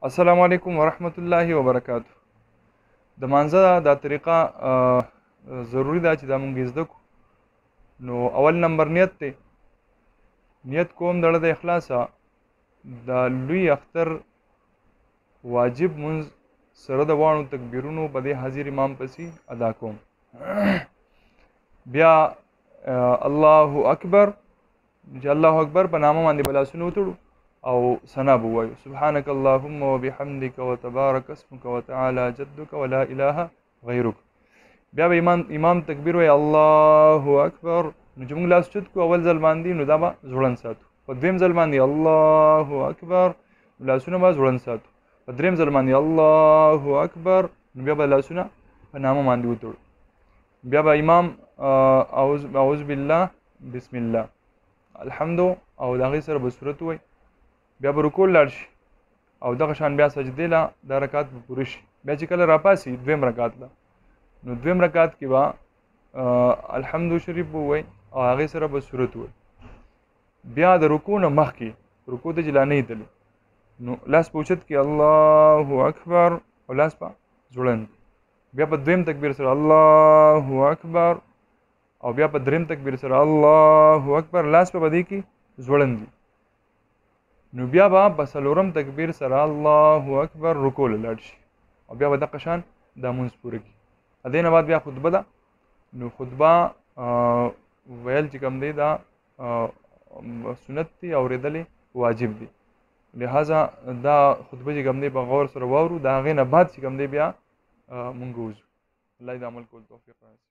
السلام علیکم ورحمت الله وبرکاتہ. د مانځه دا طریقه ضروری ده چې دا مونږ زده کړو. نو اول نمبر نیت دی. نیت کوم دړه د اخلاصه د لوی اختر واجب مونځ سره د واڼو تکبیرونو په دې حاضر امام پسې ادا کوم. بیا الله اکبر چې الله اکبر په نامه باندې به لاسونه وتړو او ثنا به ووایو سبحانك اللهم وبحمدك وتبارك اسمك وتعالى جدك ولا اله غیرک. بیا به امام تکبیر وایي الله اکبر. نو چې موږ لاس چت کو اول ځل باندې نو دا به ځوړند ساتو. په دویم ځل باندې الله اکبر لاسونه به ځوړند ساتو. په دریم ځل باندې الله اکبر نو بیا به لاسونه په نامه باندې وتړو. بیا به امام اعوذ بالله بسم الله الحمد او د هغې سره به صورت ووایي. بیا به رکوع لاړ شي او دغه شان بیا سجدې له دا رکعت به پوره شي. بیا چې کله راپاسي دویم رکعت له نو دویم رکعت کې به الحمد شریف به ووایي او هغې سره به صورت ووایي. بیا د رکوع نه مخکې رکوع ته چې لا نه ایدلی نو لاس په اوچت کې الله اکبر او لاس په ځوړند. بیا په دویم تکبیر سره الله اکبر او بیا په دریم تکبیر سره الله اکبر لاس په بدې کې ځوړند دي. نو بیا به په څلورم تکبیر سره الله اکبر رکوع له لاړ شي او بیا به دغه شان دا مونځ پوره کړي. د دې نه بعد بیا خطبه ده. نو خطبه ویل چې کوم دی دا سنت دی او اورېدل واجب دی. لہذا دا خطبه چې کوم دی په غور سره واورو. د هغې نه بعد چې کوم دی بیا مونږ وځو. الله دې عمل کول توفیق راکړي.